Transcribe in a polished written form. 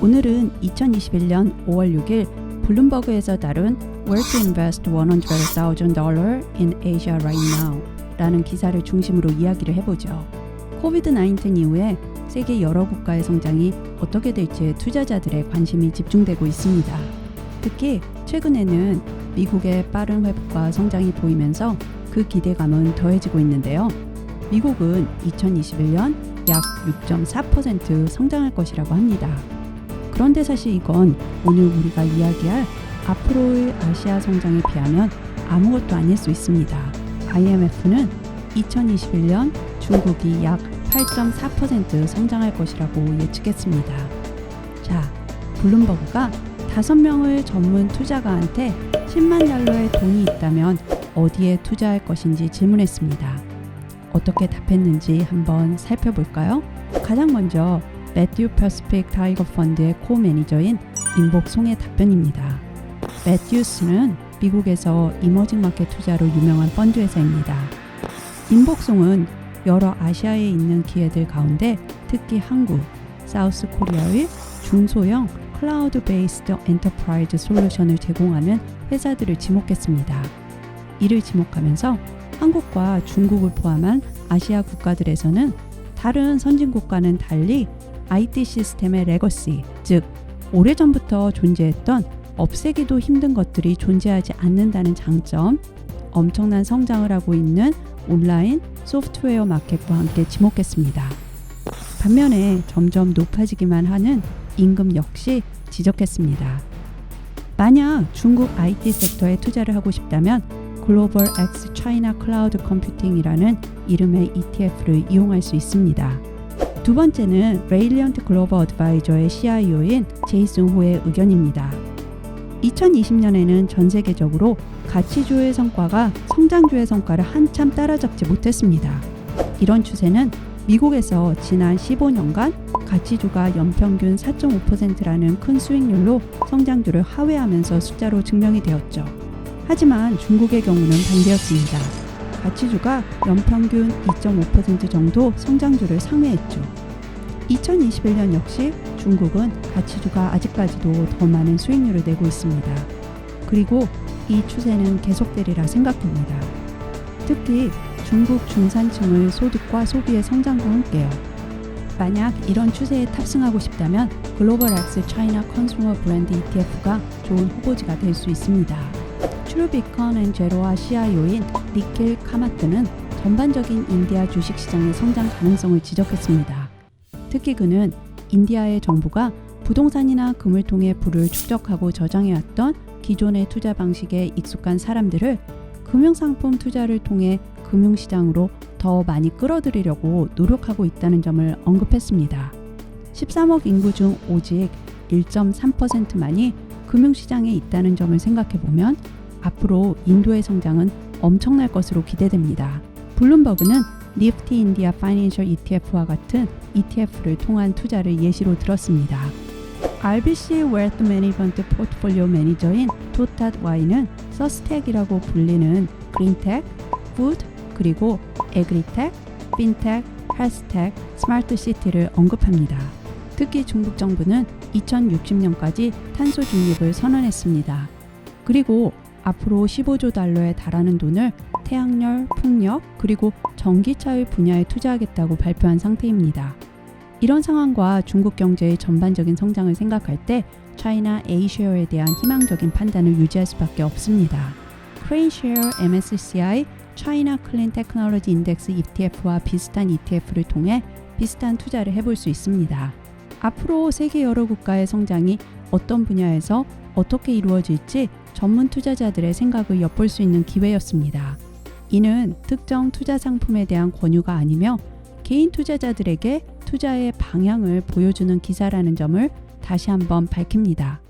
오늘은 2021년 5월 6일 블룸버그에서 다룬 Where to invest $100,000 in Asia right now 라는 기사를 중심으로 이야기를 해보죠. 코비드-19 이후에 세계 여러 국가의 성장이 어떻게 될지에 투자자들의 관심이 집중되고 있습니다. 특히 최근에는 미국의 빠른 회복과 성장이 보이면서 그 기대감은 더해지고 있는데요. 미국은 2021년 약 6.4% 성장할 것이라고 합니다. 그런데 사실 이건 오늘 우리가 이야기할 앞으로의 아시아 성장에 비하면 아무것도 아닐 수 있습니다. IMF는 2021년 중국이 약 8.4% 성장할 것이라고 예측했습니다. 자, 블룸버그가 5명의 전문 투자가한테 10만 달러의 돈이 있다면 어디에 투자할 것인지 질문했습니다. 어떻게 답했는지 한번 살펴볼까요? 가장 먼저 매튜 퍼시픽 타이거 펀드의 코-매니저인 임복송의 답변입니다. 매튜스는 미국에서 이머징 마켓 투자로 유명한 펀드 회사입니다. 임복송은 여러 아시아에 있는 기회들 가운데 특히 한국, 사우스 코리아의 중소형 클라우드 베이스드 엔터프라이즈 솔루션을 제공하는 회사들을 지목했습니다. 이를 지목하면서 한국과 중국을 포함한 아시아 국가들에서는 다른 선진국과는 달리 IT 시스템의 레거시, 즉 오래전부터 존재했던 없애기도 힘든 것들이 존재하지 않는다는 장점, 엄청난 성장을 하고 있는 온라인 소프트웨어 마켓과 함께 지목했습니다. 반면에 점점 높아지기만 하는 임금 역시 지적했습니다. 만약 중국 IT 섹터에 투자를 하고 싶다면 글로벌 X 차이나 클라우드 컴퓨팅이라는 이름의 ETF를 이용할 수 있습니다. 두 번째는 레일리언트 글로벌 어드바이저의 CIO인 제이슨 호의 의견입니다. 2020년에는 전 세계적으로 가치주의 성과가 성장주의 성과를 한참 따라잡지 못했습니다. 이런 추세는 미국에서 지난 15년간 가치주가 연평균 4.5%라는 큰 수익률로 성장주를 하회하면서 숫자로 증명이 되었죠. 하지만 중국의 경우는 반대였습니다. 가치주가 연평균 2.5% 정도 성장주를 상회했죠. 2021년 역시 중국은 가치주가 아직까지도 더 많은 수익률을 내고 있습니다. 그리고 이 추세는 계속되리라 생각합니다. 특히 중국 중산층의 소득과 소비의 성장과 함께요. 만약 이런 추세에 탑승하고 싶다면 글로벌 X 차이나 컨슈머 브랜드 ETF가 좋은 후보지가 될 수 있습니다. 트루비컨 앤 제로와 CIO인 니킬 카마트는 전반적인 인디아 주식시장의 성장 가능성을 지적했습니다. 특히 그는 인디아의 정부가 부동산이나 금을 통해 부를 축적하고 저장해왔던 기존의 투자 방식에 익숙한 사람들을 금융상품 투자를 통해 금융시장으로 더 많이 끌어들이려고 노력하고 있다는 점을 언급했습니다. 13억 인구 중 오직 1.3%만이 금융시장에 있다는 점을 생각해보면 앞으로 인도의 성장은 엄청날 것으로 기대됩니다. 블룸버그는 니프티 인디아 파이낸셜 ETF와 같은 ETF를 통한 투자를 예시로 들었습니다. RBC 웰스 매니지먼트 포트폴리오 매니저인 토탓 와이는 서스텍이라고 불리는 그린텍, 푸드, 그리고 에그리텍, 핀텍, 헬스텍, 스마트시티를 언급합니다. 특히 중국 정부는 2060년까지 탄소 중립을 선언했습니다. 그리고 앞으로 15조 달러에 달하는 돈을 태양열, 풍력, 그리고 전기차의 분야에 투자하겠다고 발표한 상태입니다. 이런 상황과 중국 경제의 전반적인 성장을 생각할 때 차이나 A쉐어에 대한 희망적인 판단을 유지할 수밖에 없습니다. 크레인쉐어 MSCI 차이나 클린 테크놀로지 인덱스 ETF와 비슷한 ETF를 통해 비슷한 투자를 해볼 수 있습니다. 앞으로 세계 여러 국가의 성장이 어떤 분야에서 어떻게 이루어질지 전문 투자자들의 생각을 엿볼 수 있는 기회였습니다. 이는 특정 투자 상품에 대한 권유가 아니며 개인 투자자들에게 투자의 방향을 보여주는 기사라는 점을 다시 한번 밝힙니다.